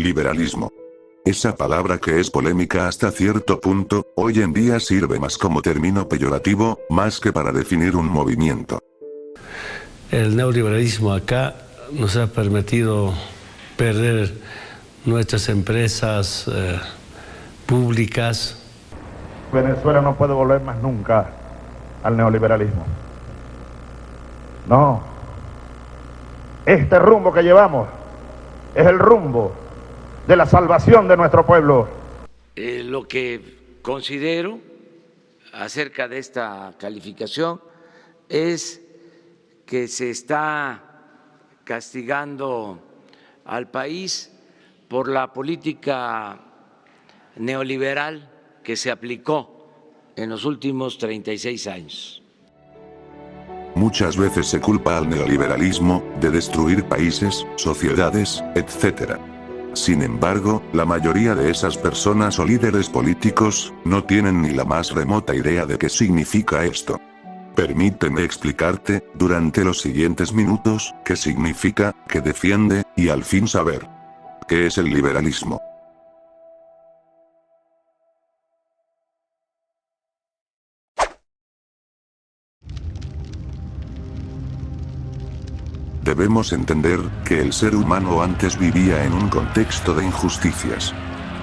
Liberalismo. Esa palabra que es polémica hasta cierto punto, hoy en día sirve más como término peyorativo, más que para definir un movimiento. El neoliberalismo acá nos ha permitido perder nuestras empresas públicas. Venezuela no puede volver más nunca al neoliberalismo. No. Este rumbo que llevamos es el rumbo de la salvación de nuestro pueblo. Lo que considero acerca de esta calificación es que se está castigando al país por la política neoliberal que se aplicó en los últimos 36 años. Muchas veces se culpa al neoliberalismo de destruir países, sociedades, etc. Sin embargo, la mayoría de esas personas o líderes políticos no tienen ni la más remota idea de qué significa esto. Permíteme explicarte, durante los siguientes minutos, qué significa, qué defiende, y al fin saber qué es el liberalismo. Debemos entender que el ser humano antes vivía en un contexto de injusticias,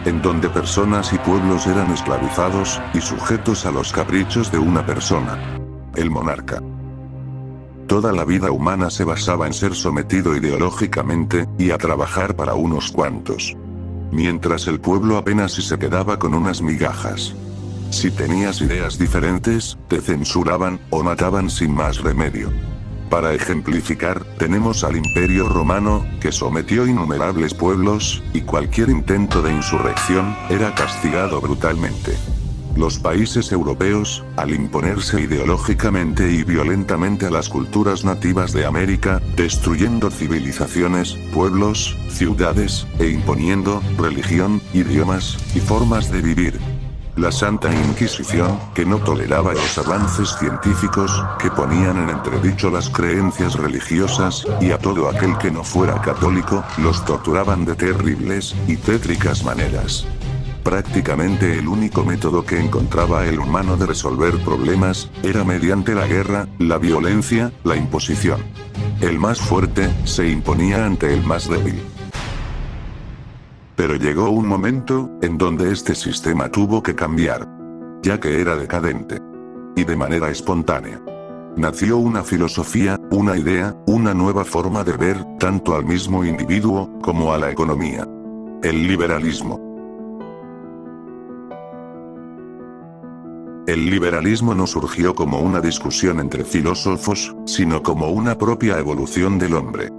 en donde personas y pueblos eran esclavizados y sujetos a los caprichos de una persona, el monarca. Toda la vida humana se basaba en ser sometido ideológicamente y a trabajar para unos cuantos, mientras el pueblo apenas si se quedaba con unas migajas. Si tenías ideas diferentes, te censuraban o mataban sin más remedio. Para ejemplificar, tenemos al Imperio Romano, que sometió innumerables pueblos, y cualquier intento de insurrección era castigado brutalmente. Los países europeos, al imponerse ideológicamente y violentamente a las culturas nativas de América, destruyendo civilizaciones, pueblos, ciudades, e imponiendo religión, idiomas y formas de vivir. La Santa Inquisición, que no toleraba los avances científicos, que ponían en entredicho las creencias religiosas, y a todo aquel que no fuera católico, los torturaban de terribles y tétricas maneras. Prácticamente el único método que encontraba el humano de resolver problemas, era mediante la guerra, la violencia, la imposición. El más fuerte, se imponía ante el más débil. Pero llegó un momento, en donde este sistema tuvo que cambiar, ya que era decadente. Y de manera espontánea. Nació una filosofía, una idea, una nueva forma de ver, tanto al mismo individuo, como a la economía. El liberalismo. El liberalismo no surgió como una discusión entre filósofos, sino como una propia evolución del hombre.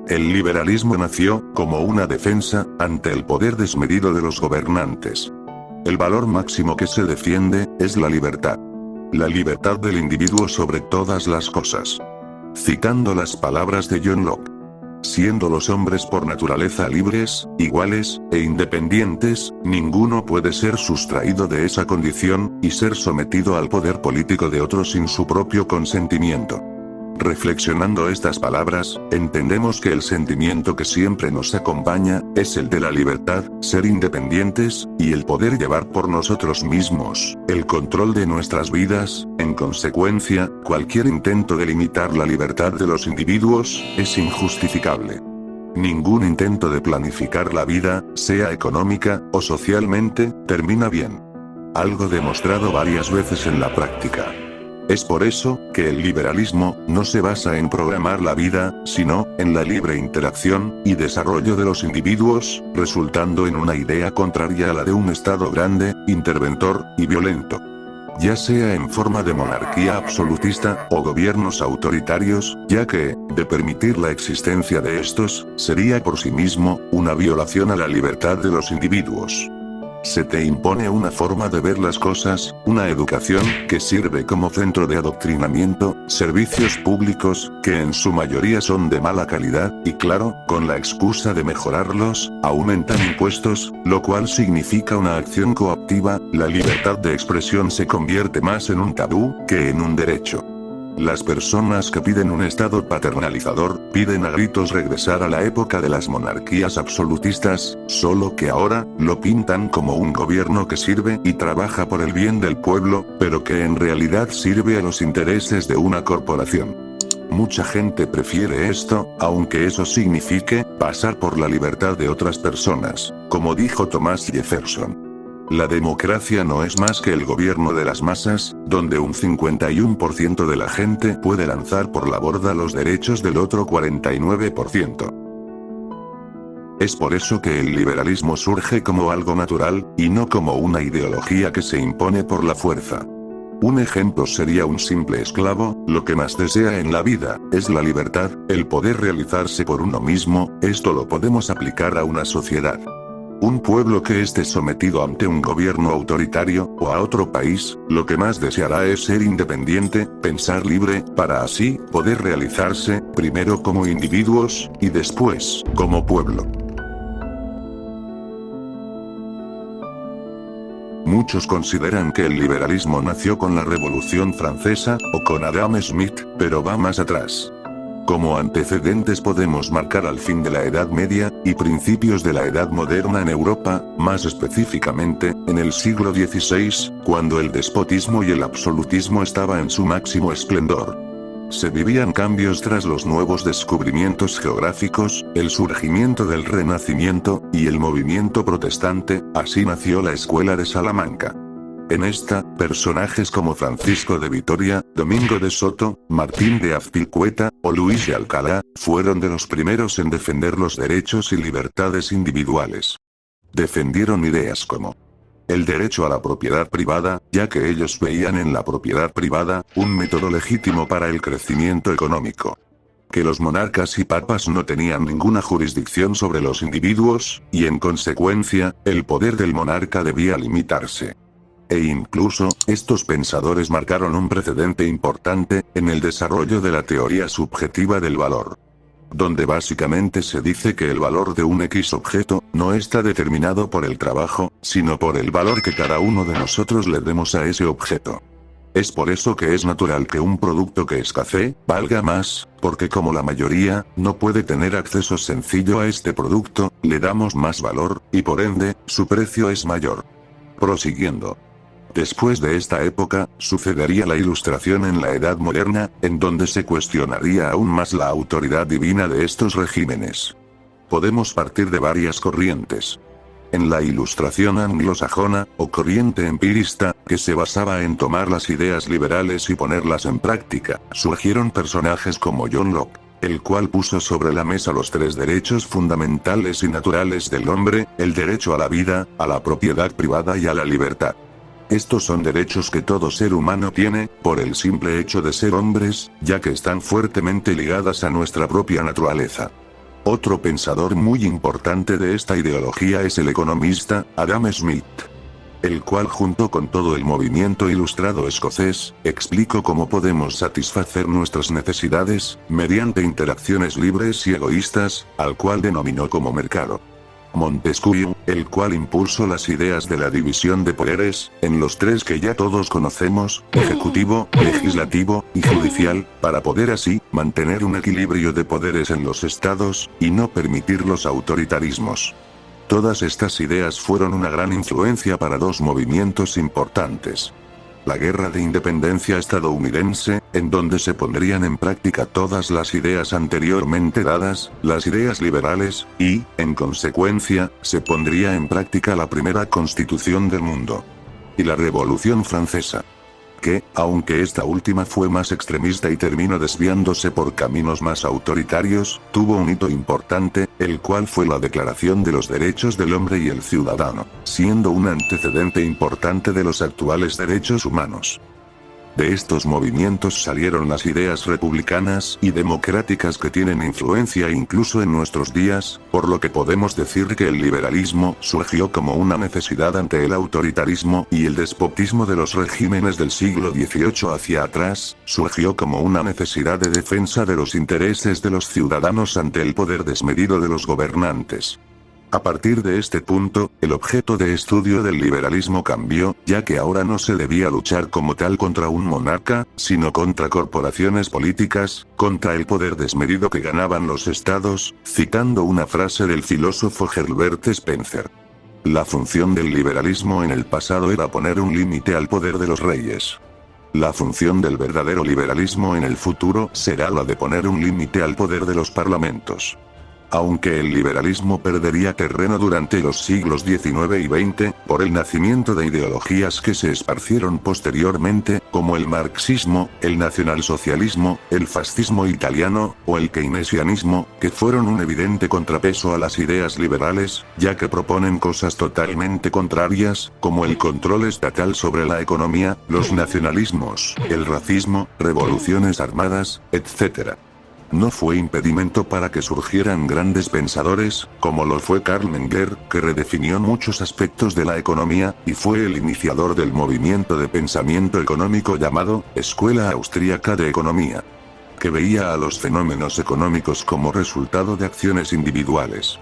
El liberalismo nació como una defensa ante el poder desmedido de los gobernantes. El valor máximo que se defiende es la libertad. La libertad del individuo sobre todas las cosas. Citando las palabras de John Locke. Siendo los hombres por naturaleza libres, iguales e independientes, ninguno puede ser sustraído de esa condición y ser sometido al poder político de otro sin su propio consentimiento. Reflexionando estas palabras, entendemos que el sentimiento que siempre nos acompaña, es el de la libertad, ser independientes, y el poder llevar por nosotros mismos, el control de nuestras vidas. En consecuencia, cualquier intento de limitar la libertad de los individuos, es injustificable. Ningún intento de planificar la vida, sea económica, o socialmente, termina bien. Algo demostrado varias veces en la práctica. Es por eso, que el liberalismo, no se basa en programar la vida, sino, en la libre interacción, y desarrollo de los individuos, resultando en una idea contraria a la de un Estado grande, interventor, y violento. Ya sea en forma de monarquía absolutista, o gobiernos autoritarios, ya que, de permitir la existencia de estos, sería por sí mismo, una violación a la libertad de los individuos. Se te impone una forma de ver las cosas, una educación, que sirve como centro de adoctrinamiento, servicios públicos, que en su mayoría son de mala calidad, y claro, con la excusa de mejorarlos, aumentan impuestos, lo cual significa una acción coactiva. La libertad de expresión se convierte más en un tabú, que en un derecho. Las personas que piden un Estado paternalizador, piden a gritos regresar a la época de las monarquías absolutistas, solo que ahora, lo pintan como un gobierno que sirve y trabaja por el bien del pueblo, pero que en realidad sirve a los intereses de una corporación. Mucha gente prefiere esto, aunque eso signifique pasar por la libertad de otras personas, como dijo Thomas Jefferson. La democracia no es más que el gobierno de las masas, donde un 51% de la gente puede lanzar por la borda los derechos del otro 49%. Es por eso que el liberalismo surge como algo natural, y no como una ideología que se impone por la fuerza. Un ejemplo sería un simple esclavo, lo que más desea en la vida, es la libertad, el poder realizarse por uno mismo. Esto lo podemos aplicar a una sociedad. Un pueblo que esté sometido ante un gobierno autoritario, o a otro país, lo que más deseará es ser independiente, pensar libre, para así, poder realizarse, primero como individuos, y después, como pueblo. Muchos consideran que el liberalismo nació con la Revolución Francesa, o con Adam Smith, pero va más atrás. Como antecedentes podemos marcar al fin de la Edad Media, y principios de la Edad Moderna en Europa, más específicamente, en el siglo XVI, cuando el despotismo y el absolutismo estaban en su máximo esplendor. Se vivían cambios tras los nuevos descubrimientos geográficos, el surgimiento del Renacimiento, y el movimiento protestante. Así nació la Escuela de Salamanca. En esta, personajes como Francisco de Vitoria, Domingo de Soto, Martín de Azpilicueta, o Luis de Alcalá, fueron de los primeros en defender los derechos y libertades individuales. Defendieron ideas como el derecho a la propiedad privada, ya que ellos veían en la propiedad privada, un método legítimo para el crecimiento económico. Que los monarcas y papas no tenían ninguna jurisdicción sobre los individuos, y en consecuencia, el poder del monarca debía limitarse. E incluso, estos pensadores marcaron un precedente importante, en el desarrollo de la teoría subjetiva del valor. Donde básicamente se dice que el valor de un X objeto, no está determinado por el trabajo, sino por el valor que cada uno de nosotros le demos a ese objeto. Es por eso que es natural que un producto que escasee, valga más, porque como la mayoría, no puede tener acceso sencillo a este producto, le damos más valor, y por ende, su precio es mayor. Prosiguiendo. Después de esta época, sucedería la Ilustración en la Edad Moderna, en donde se cuestionaría aún más la autoridad divina de estos regímenes. Podemos partir de varias corrientes. En la Ilustración anglosajona, o corriente empirista, que se basaba en tomar las ideas liberales y ponerlas en práctica, surgieron personajes como John Locke, el cual puso sobre la mesa los tres derechos fundamentales y naturales del hombre, el derecho a la vida, a la propiedad privada y a la libertad. Estos son derechos que todo ser humano tiene, por el simple hecho de ser hombres, ya que están fuertemente ligadas a nuestra propia naturaleza. Otro pensador muy importante de esta ideología es el economista, Adam Smith. El cual junto con todo el movimiento ilustrado escocés, explicó cómo podemos satisfacer nuestras necesidades, mediante interacciones libres y egoístas, al cual denominó como mercado. Montesquieu, el cual impulsó las ideas de la división de poderes, en los tres que ya todos conocemos, ejecutivo, legislativo, y judicial, para poder así, mantener un equilibrio de poderes en los estados, y no permitir los autoritarismos. Todas estas ideas fueron una gran influencia para dos movimientos importantes. La Guerra de Independencia estadounidense, en donde se pondrían en práctica todas las ideas anteriormente dadas, las ideas liberales, y, en consecuencia, se pondría en práctica la primera constitución del mundo. Y la Revolución Francesa. Que, aunque esta última fue más extremista y terminó desviándose por caminos más autoritarios, tuvo un hito importante, el cual fue la Declaración de los Derechos del Hombre y el Ciudadano, siendo un antecedente importante de los actuales derechos humanos. De estos movimientos salieron las ideas republicanas y democráticas que tienen influencia incluso en nuestros días, por lo que podemos decir que el liberalismo surgió como una necesidad ante el autoritarismo y el despotismo de los regímenes del siglo XVIII hacia atrás, surgió como una necesidad de defensa de los intereses de los ciudadanos ante el poder desmedido de los gobernantes. A partir de este punto, el objeto de estudio del liberalismo cambió, ya que ahora no se debía luchar como tal contra un monarca, sino contra corporaciones políticas, contra el poder desmedido que ganaban los estados, citando una frase del filósofo Herbert Spencer. La función del liberalismo en el pasado era poner un límite al poder de los reyes. La función del verdadero liberalismo en el futuro será la de poner un límite al poder de los parlamentos. Aunque el liberalismo perdería terreno durante los siglos XIX y XX, por el nacimiento de ideologías que se esparcieron posteriormente, como el marxismo, el nacionalsocialismo, el fascismo italiano, o el keynesianismo, que fueron un evidente contrapeso a las ideas liberales, ya que proponen cosas totalmente contrarias, como el control estatal sobre la economía, los nacionalismos, el racismo, revoluciones armadas, etc. No fue impedimento para que surgieran grandes pensadores, como lo fue Karl Menger, que redefinió muchos aspectos de la economía, y fue el iniciador del movimiento de pensamiento económico llamado Escuela Austríaca de Economía, que veía a los fenómenos económicos como resultado de acciones individuales.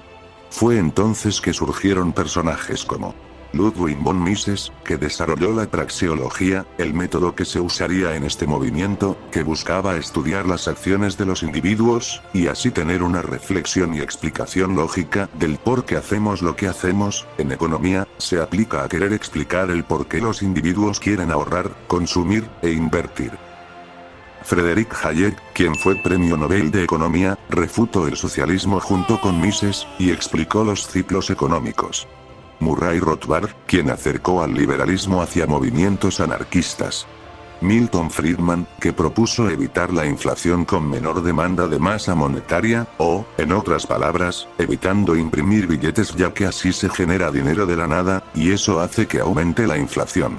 Fue entonces que surgieron personajes como Ludwig von Mises, que desarrolló la praxeología, el método que se usaría en este movimiento, que buscaba estudiar las acciones de los individuos, y así tener una reflexión y explicación lógica del por qué hacemos lo que hacemos. En economía, se aplica a querer explicar el por qué los individuos quieren ahorrar, consumir, e invertir. Friedrich Hayek, quien fue Premio Nobel de Economía, refutó el socialismo junto con Mises, y explicó los ciclos económicos. Murray Rothbard, quien acercó al liberalismo hacia movimientos anarquistas. Milton Friedman, que propuso evitar la inflación con menor demanda de masa monetaria, o, en otras palabras, evitando imprimir billetes ya que así se genera dinero de la nada, y eso hace que aumente la inflación.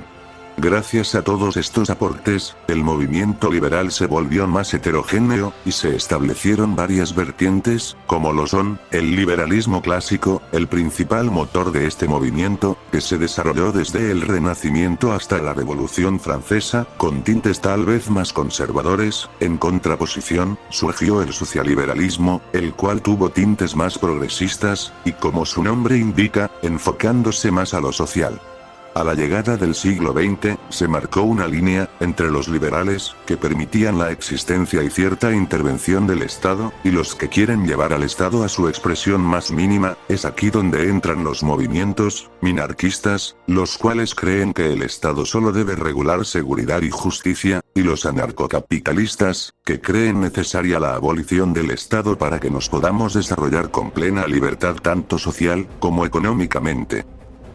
Gracias a todos estos aportes, el movimiento liberal se volvió más heterogéneo, y se establecieron varias vertientes, como lo son, el liberalismo clásico, el principal motor de este movimiento, que se desarrolló desde el Renacimiento hasta la Revolución Francesa, con tintes tal vez más conservadores. En contraposición, surgió el socialliberalismo, el cual tuvo tintes más progresistas, y como su nombre indica, enfocándose más a lo social. A la llegada del siglo XX, se marcó una línea, entre los liberales, que permitían la existencia y cierta intervención del Estado, y los que quieren llevar al Estado a su expresión más mínima. Es aquí donde entran los movimientos minarquistas, los cuales creen que el Estado solo debe regular seguridad y justicia, y los anarcocapitalistas, que creen necesaria la abolición del Estado para que nos podamos desarrollar con plena libertad tanto social, como económicamente.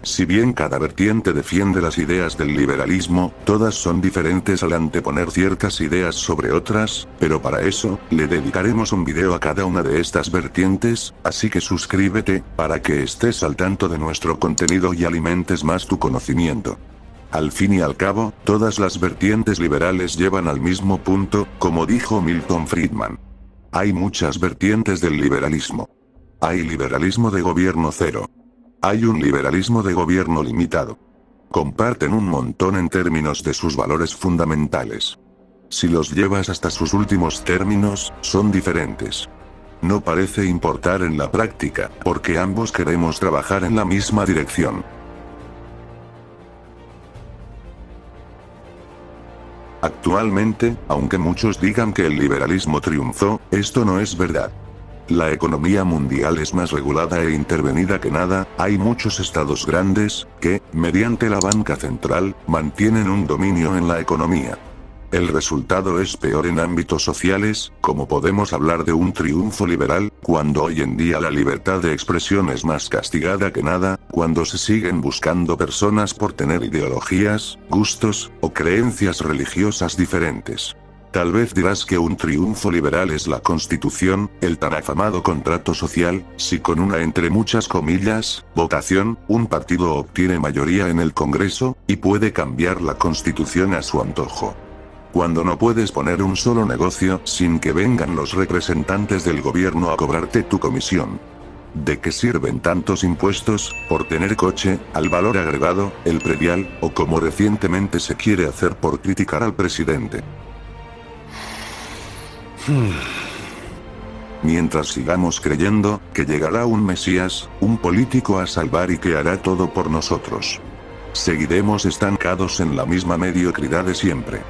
Si bien cada vertiente defiende las ideas del liberalismo, todas son diferentes al anteponer ciertas ideas sobre otras, pero para eso, le dedicaremos un video a cada una de estas vertientes, así que suscríbete, para que estés al tanto de nuestro contenido y alimentes más tu conocimiento. Al fin y al cabo, todas las vertientes liberales llevan al mismo punto, como dijo Milton Friedman. Hay muchas vertientes del liberalismo. Hay liberalismo de gobierno cero. Hay un liberalismo de gobierno limitado. Comparten un montón en términos de sus valores fundamentales. Si los llevas hasta sus últimos términos, son diferentes. No parece importar en la práctica, porque ambos queremos trabajar en la misma dirección. Actualmente, aunque muchos digan que el liberalismo triunfó, esto no es verdad. La economía mundial es más regulada e intervenida que nada. Hay muchos estados grandes, que, mediante la banca central, mantienen un dominio en la economía. El resultado es peor en ámbitos sociales. ¿Cómo podemos hablar de un triunfo liberal, cuando hoy en día la libertad de expresión es más castigada que nada, cuando se siguen buscando personas por tener ideologías, gustos, o creencias religiosas diferentes? Tal vez dirás que un triunfo liberal es la Constitución, el tan afamado contrato social, si con una entre muchas comillas, votación, un partido obtiene mayoría en el Congreso, y puede cambiar la Constitución a su antojo. Cuando no puedes poner un solo negocio sin que vengan los representantes del gobierno a cobrarte tu comisión. ¿De qué sirven tantos impuestos, por tener coche, al valor agregado, el predial, o como recientemente se quiere hacer por criticar al presidente? Mientras sigamos creyendo que llegará un Mesías, un político a salvar y que hará todo por nosotros, seguiremos estancados en la misma mediocridad de siempre.